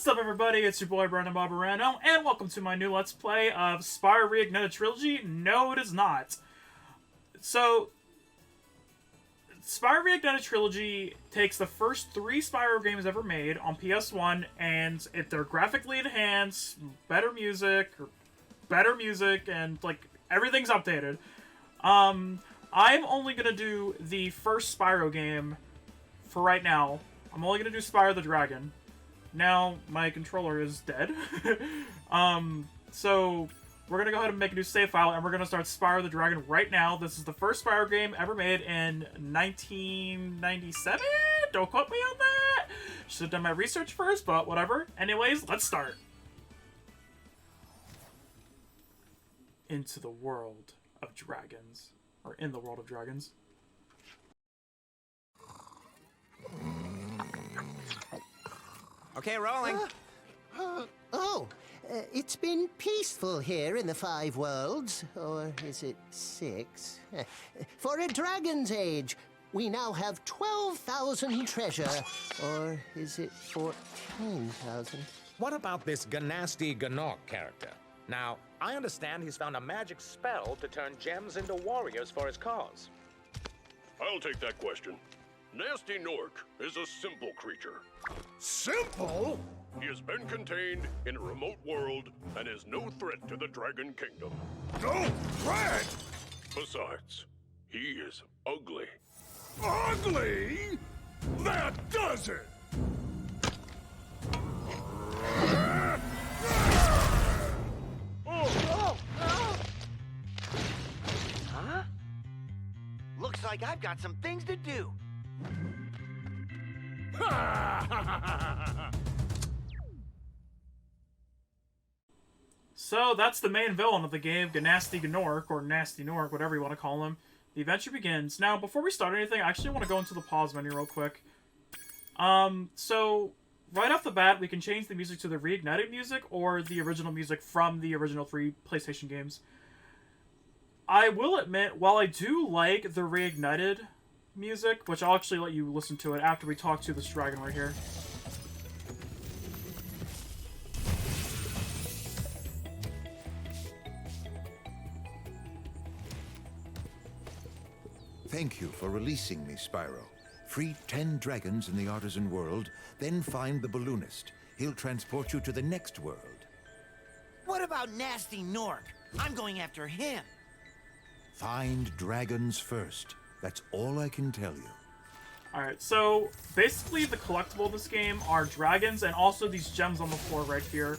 What's up, everybody? It's your boy, Brandon Barbarano, and welcome to my new Let's Play of Spyro Reignited Trilogy. No, it is not. So, Spyro Reignited Trilogy takes the first 3 Spyro games ever made on PS1, and they're graphically enhanced, better music, and, like, everything's updated. I'm only gonna do the first Spyro game for right now. I'm only gonna do Spyro the Dragon. Now, my controller is dead. So, we're gonna go ahead and make a new save file, and we're gonna start Spyro the Dragon right now. This is the first Spyro game ever made in 1997? Don't quote me on that! Should have done my research first, but whatever. Anyways, let's start. Into the world of dragons. Or in the world of dragons. Okay, rolling. It's been peaceful here in the 5 worlds, or is it 6? For a dragon's age, we now have 12,000 treasure, or is it 14,000? What about this Gnasty Gnorc character? Now, I understand he's found a magic spell to turn gems into warriors for his cause. I'll take that question. Nasty Gnorc is a simple creature. Simple? He has been contained in a remote world and is no threat to the Dragon Kingdom. No threat? Besides, he is ugly. Ugly? That does it! Huh? Looks like I've got some things to do. So, that's the main villain of the game, Gnasty Gnorc, or Nasty Gnorc, whatever you want to call him. The adventure begins. Now, before we start anything, I actually want to go into the pause menu real quick. So, right off the bat, we can change the music to the reignited music, or the original music from the original 3 PlayStation games. I will admit, while I do like the reignited music, which I'll actually let you listen to it after we talk to this dragon right here. Thank you for releasing me, Spyro. Free 10 dragons in the Artisan world, then find the balloonist. He'll transport you to the next world. What about Nasty Gnorc? I'm going after him. Find dragons first. That's all I can tell you. Alright, so basically the collectible of this game are dragons and also these gems on the floor right here.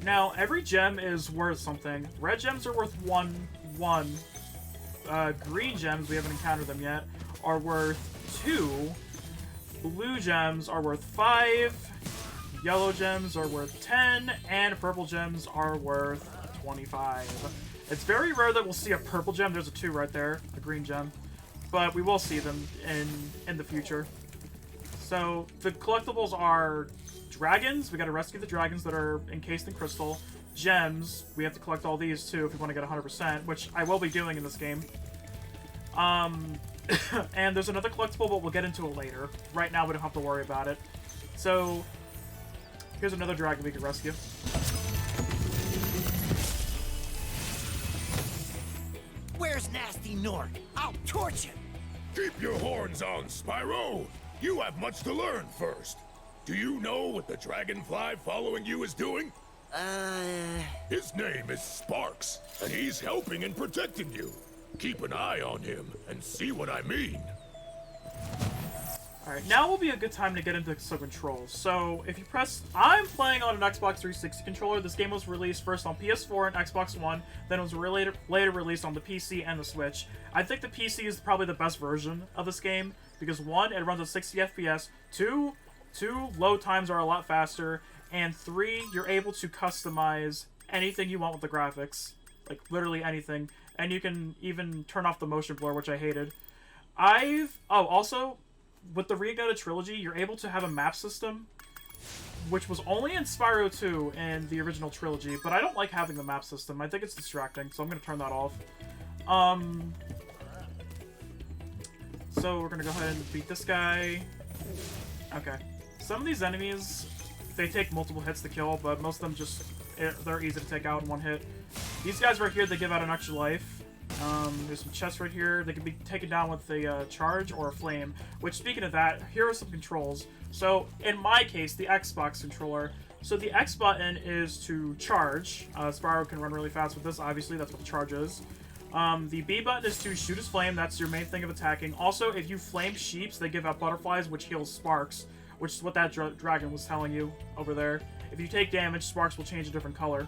Now, every gem is worth something. Red gems are worth one. Green gems, we haven't encountered them yet, are worth 2. Blue gems are worth 5. Yellow gems are worth 10. And purple gems are worth 25. It's very rare that we'll see a purple gem. There's a 2 right there, a green gem. But we will see them in the future. So, the collectibles are dragons. We gotta rescue the dragons that are encased in crystal. Gems. We have to collect all these, too, if we want to get 100%, which I will be doing in this game. And there's another collectible, but we'll get into it later. Right now, we don't have to worry about it. So, here's another dragon we can rescue. Where's Nasty Gnorc? I'll torch him. Keep your horns on, Spyro. You have much to learn first. Do you know what the dragonfly following you is doing? His name is Sparks, and he's helping and protecting you. Keep an eye on him and see what I mean. Alright, now will be a good time to get into some controls. So, if you press... I'm playing on an Xbox 360 controller. This game was released first on PS4 and Xbox One, then it was later released on the PC and the Switch. I think the PC is probably the best version of this game, because 1, it runs at 60 FPS, 2, load times are a lot faster, and 3, you're able to customize anything you want with the graphics. Like, literally anything. And you can even turn off the motion blur, which I hated. Also, with the Reignited Trilogy, you're able to have a map system, which was only in Spyro 2 and the original trilogy, but I don't like having the map system. I think it's distracting, so I'm going to turn that off. So we're going to go ahead and beat this guy. Okay. Some of these enemies they take multiple hits to kill, but most of them just they're easy to take out in one hit. These guys right here, they give out an extra life. There's some chests right here. They can be taken down with a charge or a flame. Which, speaking of that, here are some controls. So, in my case, the Xbox controller. So the X button is to charge. Spyro can run really fast with this, obviously. That's what the charge is. The B button is to shoot his flame. That's your main thing of attacking. Also, if you flame sheeps, they give out butterflies, which heals sparks. Which is what that dragon was telling you over there. If you take damage, sparks will change a different color.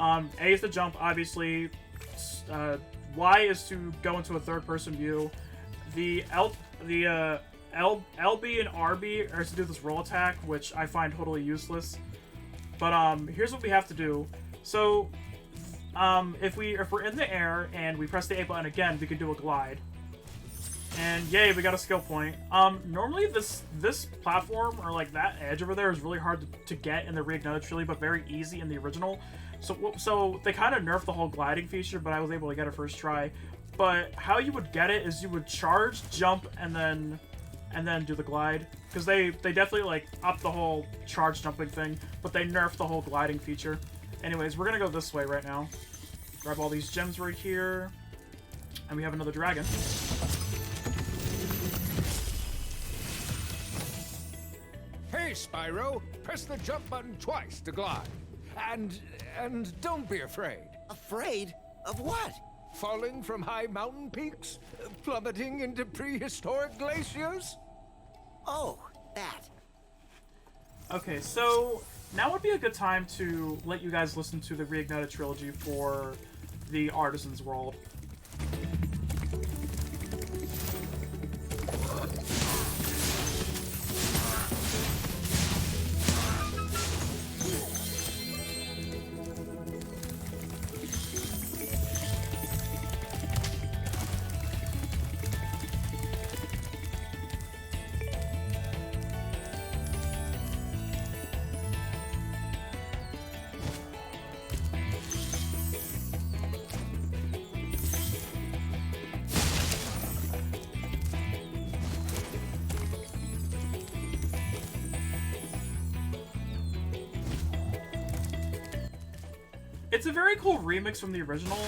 A is to jump, obviously. Y is to go into a third-person view. The LB and RB are to do this roll attack, which I find totally useless. But here's what we have to do. So, if we're in the air and we press the A button again, we can do a glide. And yay, we got a skill point. Normally this platform, or like that edge over there, is really hard to get in the Reignited Trilogy, but very easy in the original. So they kind of nerfed the whole gliding feature, but I was able to get it first try. But how you would get it is you would charge, jump, and then do the glide. Because they definitely like up the whole charge jumping thing, but they nerfed the whole gliding feature. Anyways, we're gonna go this way right now. Grab all these gems right here. And we have another dragon. Hey, Spyro! Press the jump button twice to glide. And don't be afraid. Afraid? Of what? Falling from high mountain peaks? Plummeting into prehistoric glaciers? Oh, that. Okay, so now would be a good time to let you guys listen to the Reignited Trilogy for the Artisan's World. It's a very cool remix from the original,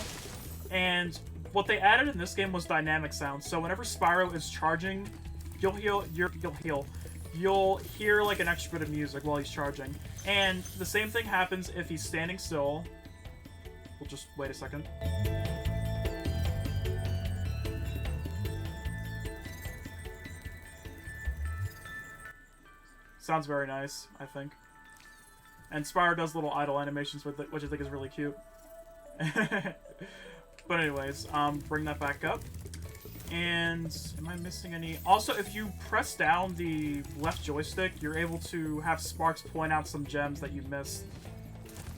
and what they added in this game was dynamic sound. So whenever Spyro is charging, you'll hear like an extra bit of music while he's charging. And the same thing happens if he's standing still. We'll just wait a second. Sounds very nice, I think. And Spyro does little idle animations with it, which I think is really cute. But anyways, bring that back up. And am I missing any? Also, if you press down the left joystick, you're able to have Sparks point out some gems that you missed.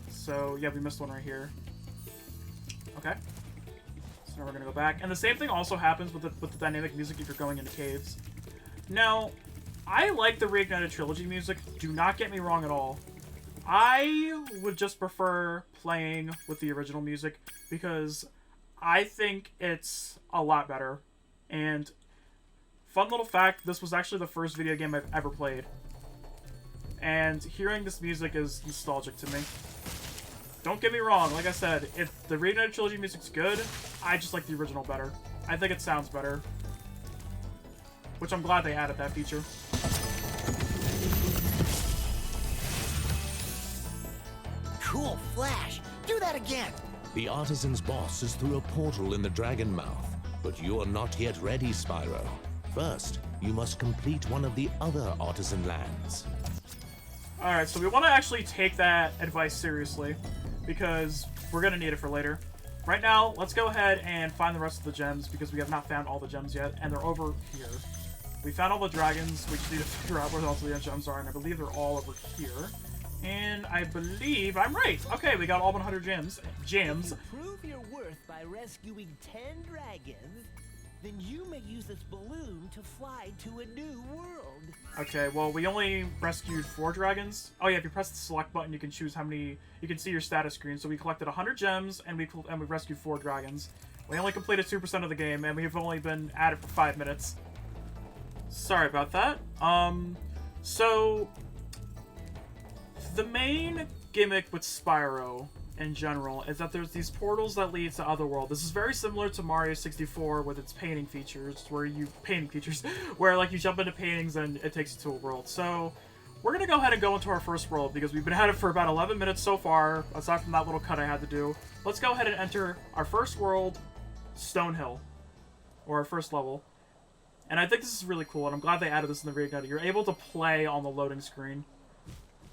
So yeah, we missed one right here. Okay. So now we're gonna go back. And the same thing also happens with the dynamic music if you're going into caves. Now, I like the Reignited Trilogy music. Do not get me wrong at all. I would just prefer playing with the original music because I think it's a lot better. And fun little fact, this was actually the first video game I've ever played. And hearing this music is nostalgic to me. Don't get me wrong, like I said, if the Reignited Trilogy music's good, I just like the original better. I think it sounds better. Which I'm glad they added that feature. Cool flash. Do that again. The Artisan's boss is through a portal in the Dragon Mouth, but you're not yet ready, Spyro. First, you must complete one of the other Artisan lands. Alright, so we want to actually take that advice seriously, because we're going to need it for later. Right now, let's go ahead and find the rest of the gems, because we have not found all the gems yet, and they're over here. We found all the dragons, we just need to figure out where else the gems are, and I believe they're all over here. And I believe I'm right. Okay, we got all 100 gems. Prove your worth by rescuing 10 dragons, then you may use this balloon to fly to a new world. Okay, well, we only rescued 4 dragons. Oh yeah, if you press the select button, you can choose how many. You can see your status screen. So we collected 100 gems, and we rescued 4 dragons. We only completed 2% of the game, and we've only been at it for 5 minutes. Sorry about that. So The main gimmick with Spyro in general is that there's these portals that lead to Otherworld. This is very similar to Mario 64 with its painting features, where like you jump into paintings and it takes you to a world. So we're gonna go ahead and go into our first world because we've been at it for about 11 minutes so far, aside from that little cut I had to do. Let's go ahead and enter our first world, Stonehill, or our first level. And I think this is really cool, and I'm glad they added this in the Reignited. You're able to play on the loading screen.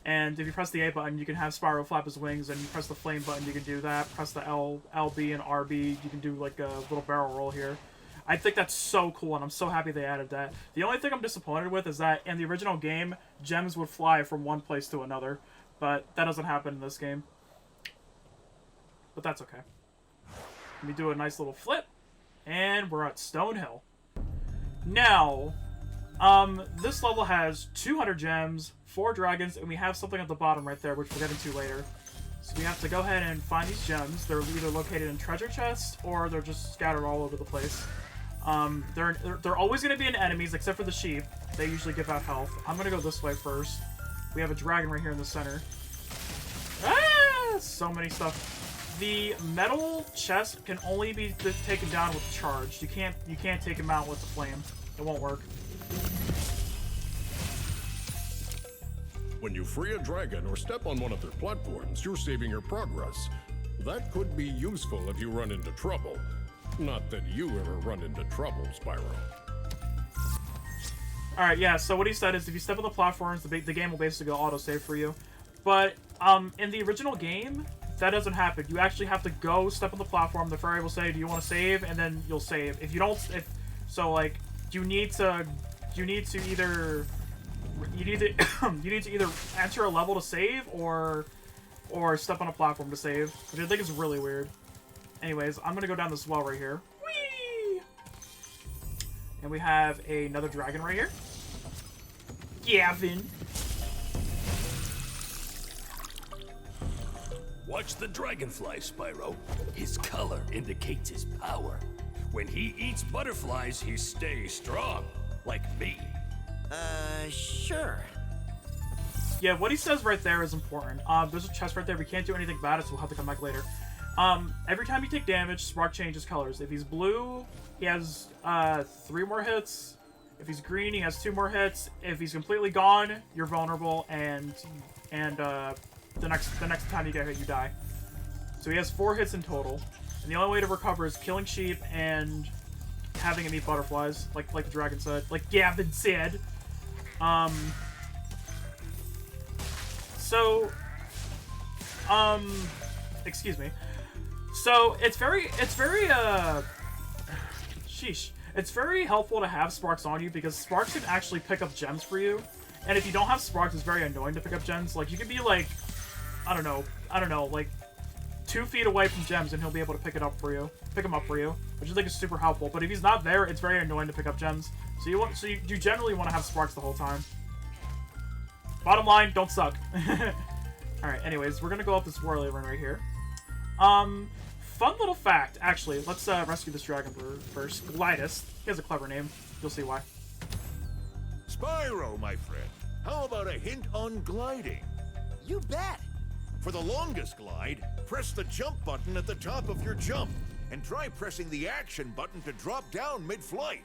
And if you press the A button, you can have Spyro flap his wings, and you press the flame button, you can do that. Press the LB and RB, you can do like a little barrel roll here. I think that's so cool, and I'm so happy they added that. The only thing I'm disappointed with is that in the original game, gems would fly from one place to another, but that doesn't happen in this game. But that's okay. Let me do a nice little flip, and we're at Stonehill. Now, this level has 200 gems, 4 dragons, and we have something at the bottom right there, which we'll get into later. So we have to go ahead and find these gems. They're either located in treasure chests, or they're just scattered all over the place. They're always going to be in enemies, except for the sheep. They usually give out health. I'm going to go this way first. We have a dragon right here in the center. Ah! So many stuff. The metal chest can only be taken down with charge. You can't take him out with the flame. It won't work. When you free a dragon or step on one of their platforms, you're saving your progress. That could be useful if you run into trouble. Not that you ever run into trouble, Spyro. Alright, yeah, so what he said is if you step on the platforms, the game will basically go auto-save for you. But, in the original game, that doesn't happen. You actually have to go step on the platform, the fairy will say, do you want to save? And then you'll save. If you don't, you need to either enter a level to save or step on a platform to save, which I think is really weird. Anyways, I'm gonna go down this well right here. Whee! And we have another dragon right here. Gavin. Watch the dragonfly, Spyro. His color indicates his power. When he eats butterflies, he stays strong, like me. Sure. Yeah, what he says right there is important. There's a chest right there. We can't do anything about it, so we'll have to come back later. Every time you take damage, Spark changes colors. If he's blue, he has 3 more hits. If he's green, he has 2 more hits. If he's completely gone, you're vulnerable, and the next time you get hit, you die. So he has 4 hits in total, and the only way to recover is killing sheep and having him eat butterflies, like the dragon said, like Gavin said. Excuse me. So it's very it's very helpful to have Sparks on you because Sparks can actually pick up gems for you. And if you don't have Sparks, it's very annoying to pick up gems. Like, you can be like, I don't know, like 2 feet away from gems and he'll be able to pick them up for you, which I think is super helpful. But if he's not there, it's very annoying to pick up gems. So you generally want to have Sparks the whole time. Bottom line, don't suck. Alright, anyways, we're gonna go up this whirly run right here. Fun little fact, actually. Let's rescue this dragon first. Glidus. He has a clever name. You'll see why. Spyro, my friend, how about a hint on gliding? You bet. For the longest glide, press the jump button at the top of your jump, and try pressing the action button to drop down mid-flight.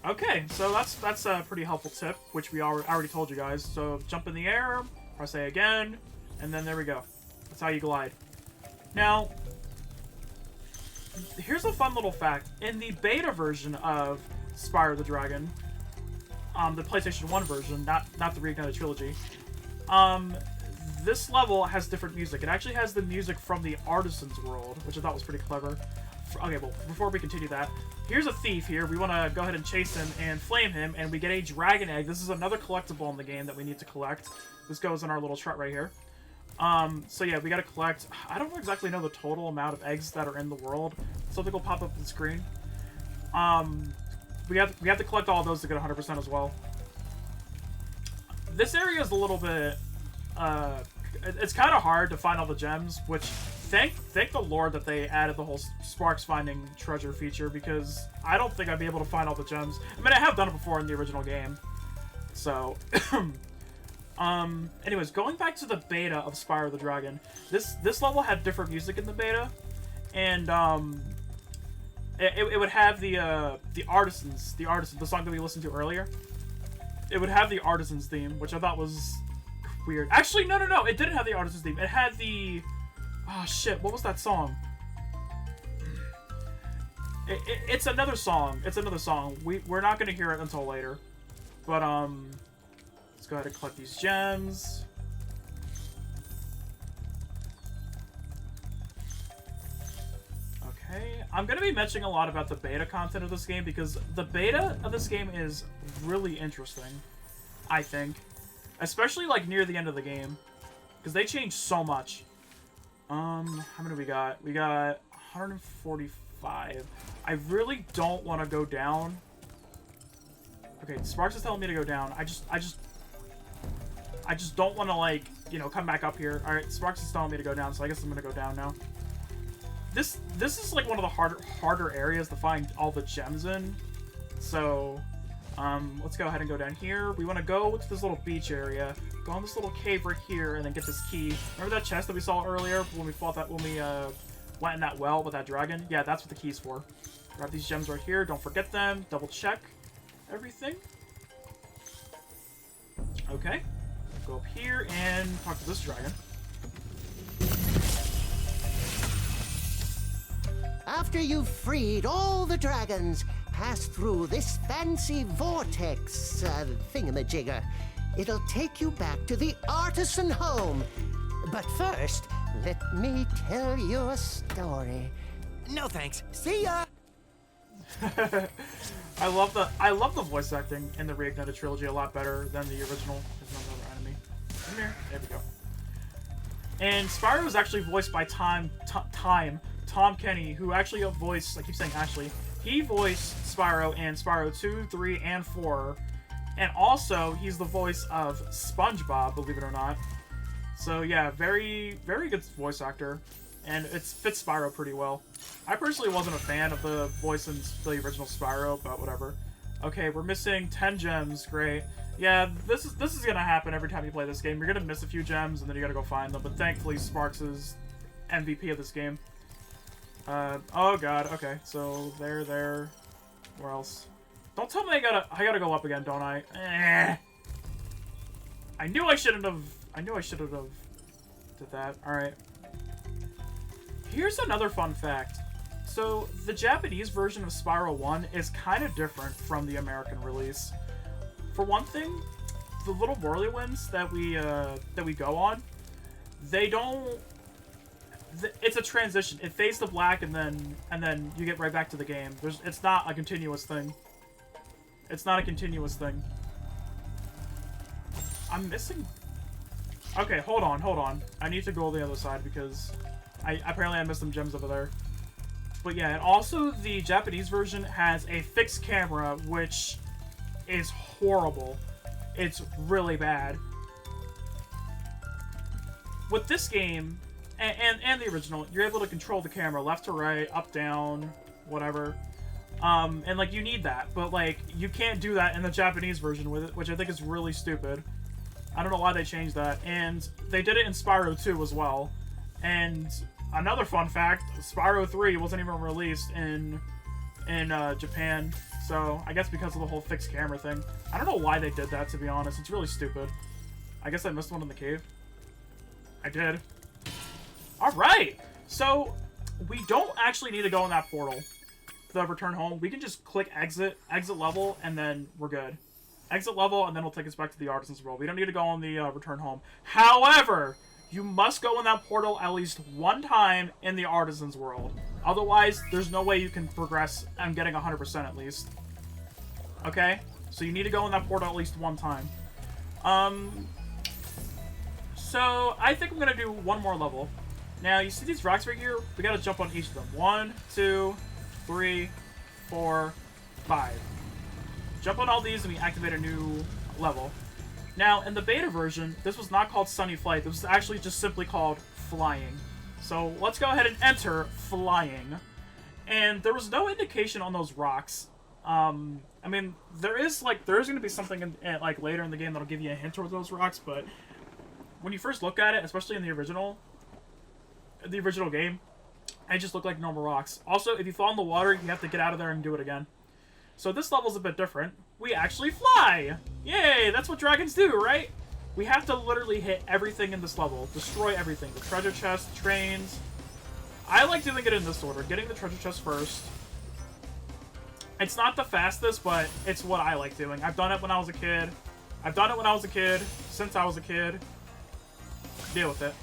Okay, so that's a pretty helpful tip, which we already told you guys. So jump in the air, press A again, and then there we go. That's how you glide. Now, here's a fun little fact. In the beta version of Spyro the Dragon, the PlayStation 1 version, not the Reignited Trilogy, this level has different music. It actually has the music from the Artisan's World, which I thought was pretty clever. Okay, well, before we continue that, here's a thief here. We want to go ahead and chase him and flame him, and we get a dragon egg. This is another collectible in the game that we need to collect. This goes in our little chart right here. So yeah, we gotta collect... I don't exactly know the total amount of eggs that are in the world. Something will pop up on the screen. We have to collect all of those to get 100% as well. This area is a little bit... it's kind of hard to find all the gems, which... Thank the Lord that they added the whole Sparks finding treasure feature, because I don't think I'd be able to find all the gems. I mean, I have done it before in the original game, So, anyways, going back to the beta of Spyro the Dragon, this level had different music in the beta, and it would have the Artisans, the song that we listened to earlier. It would have the Artisans theme, which I thought was weird. Actually, no, it didn't have the Artisans theme. It had the, oh shit, what was that song? It's another song. It's another song. We're not gonna hear it until later, but let's go ahead and collect these gems. Okay, I'm gonna be mentioning a lot about the beta content of this game because the beta of this game is really interesting, I think. Especially, like, near the end of the game. Because they changed so much. How many we got? We got 145. I really don't want to go down. Okay, Sparks is telling me to go down. I just don't want to, like, you know, come back up here. Alright, Sparks is telling me to go down, so I guess I'm gonna go down now. This is, like, one of the harder areas to find all the gems in. So, let's go ahead and go down here. We want to go to this little beach area, go on this little cave right here, and then get this key. Remember that chest that we saw earlier when we fought that, when we went in that well with that dragon? Yeah, that's what the key's for. Grab these gems right here. Don't forget them. Double check everything. Okay. Go up here and talk to this dragon. After you've freed all the dragons, pass through this fancy vortex thingamajigger. It'll take you back to the artisan home. But first, let me tell you a story. No thanks. See ya! I love the voice acting in the Reignited trilogy a lot better than the original. There's another enemy. Come here. There we go. And Spyro was actually voiced by Tom Kenny, who actually voiced, I keep saying Ashley, he voiced Spyro in Spyro 2, 3, and 4. And also, he's the voice of SpongeBob, believe it or not. So yeah, very, very good voice actor. And it fits Spyro pretty well. I personally wasn't a fan of the voice in the original Spyro, but whatever. Okay, we're missing 10 gems, great. Yeah, this is gonna happen every time you play this game. You're gonna miss a few gems, and then you gotta go find them. But thankfully, Sparks is MVP of this game. Oh god, okay, so there. Where else? Don't tell me I gotta go up again, don't I? I knew I shouldn't have did that. Alright. Here's another fun fact. So, the Japanese version of Spyro 1 is kind of different from the American release. For one thing, the little whirlywinds that we go on, they don't... It's a transition. It fades to black and then you get right back to the game. It's not a continuous thing. It's not a continuous thing. I'm missing... Okay, hold on. I need to go on the other side because apparently I missed some gems over there. But yeah, and also the Japanese version has a fixed camera, which is horrible. It's really bad. With this game, and the original, you're able to control the camera left to right, up, down, whatever. And like, you need that, but like, you can't do that in the Japanese version with it, which I think is really stupid. I don't know why they changed that. And they did it in Spyro 2 as well. And another fun fact, Spyro 3 wasn't even released in Japan. So, I guess because of the whole fixed camera thing. I don't know why they did that, to be honest. It's really stupid. I guess I missed one in the cave. I did. Alright! So, we don't actually need to go in that portal. The return home. We can just click exit level, and then we're good. Exit level, and then it'll take us back to the Artisan's World. We don't need to go on the return home. However, you must go in that portal at least one time in the Artisan's World. Otherwise, there's no way you can progress. I'm getting 100% at least. Okay? So you need to go in that portal at least one time. So, I think I'm going to do one more level. Now, you see these rocks right here? We got to jump on each of them. 1, 2, 3, 4, 5. Jump on all these and we activate a new level. Now, in the beta version, this was not called Sunny Flight. This was actually just simply called Flying. So, let's go ahead and enter Flying. And there was no indication on those rocks I mean, there is going to be something like later in the game that'll give you a hint towards those rocks, but when you first look at it, especially in the original game, they just look like normal rocks. Also, if you fall in the water, you have to get out of there and do it again. So this level's a bit different. We actually fly! Yay! That's what dragons do, right? We have to literally hit everything in this level. Destroy everything. The treasure chest, trains. I like doing it in this order. Getting the treasure chest first. It's not the fastest, but it's what I like doing. I've done it when I was a kid. I've done it when I was a kid. Since I was a kid. Deal with it.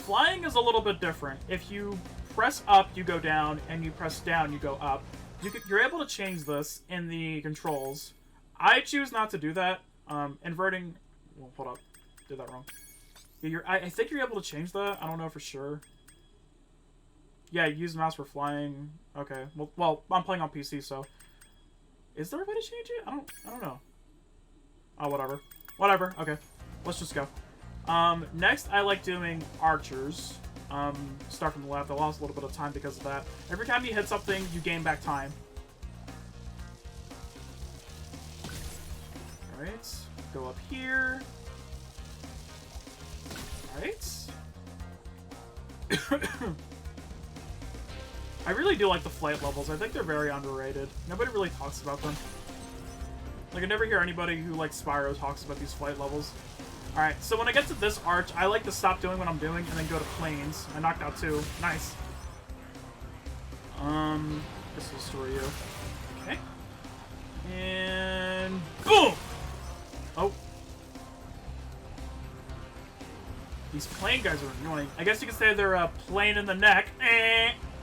Flying is a little bit different. If you press up, you go down, and you press down, you go up. You're able to change this in the controls. I choose not to do that. Inverting... Well, hold up. Did that wrong. Yeah, I think you're able to change that. I don't know for sure. Yeah, use mouse for flying. Okay. Well, I'm playing on PC, so... Is there a way to change it? I don't know. Oh, whatever. Whatever. Okay. Let's just go. Next, I like doing archers. Start from the left. I lost a little bit of time because of that. Every time you hit something, you gain back time. Alright. Go up here. Alright. I really do like the flight levels. I think they're very underrated. Nobody really talks about them. Like, I never hear anybody who likes Spyro talks about these flight levels. Alright, so when I get to this arch, I like to stop doing what I'm doing and then go to planes. I knocked out 2. Nice. This will store you. Okay. And... boom! Oh. These plane guys are annoying. I guess you could say they're a plane in the neck.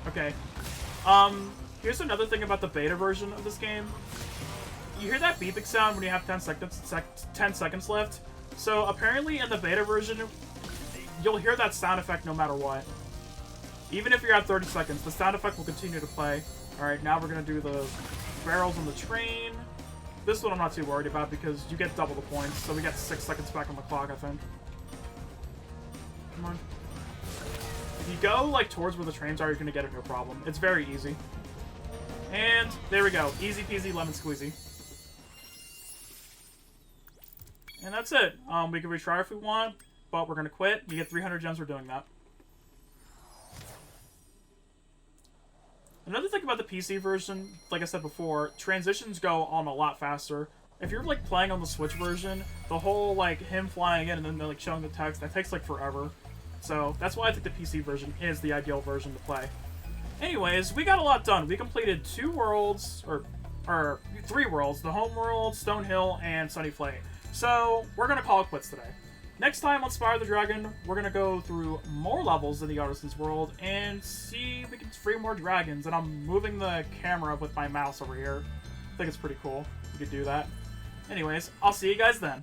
Okay. Here's another thing about the beta version of this game. You hear that beeping sound when you have 10 seconds left? So apparently in the beta version, you'll hear that sound effect no matter what. Even if you're at 30 seconds, the sound effect will continue to play. Alright, now we're going to do the barrels on the train. This one I'm not too worried about because you get double the points, so we got 6 seconds back on the clock, I think. Come on. If you go, like, towards where the trains are, you're going to get it no problem. It's very easy. And there we go. Easy peasy lemon squeezy. And that's it. We can retry if we want, but we're going to quit. You get 300 gems for doing that. Another thing about the PC version, like I said before, transitions go on a lot faster. If you're, like, playing on the Switch version, the whole, like, him flying in and then, like, showing the text, that takes, like, forever. So, that's why I think the PC version is the ideal version to play. Anyways, we got a lot done. We completed 2 worlds, or 3 worlds, the home world, Stonehill, and Sunny Flay. So, we're going to call it quits today. Next time on Spyro the Dragon, we're going to go through more levels in the Artisan's World and see if we can free more dragons. And I'm moving the camera with my mouse over here. I think it's pretty cool. We could do that. Anyways, I'll see you guys then.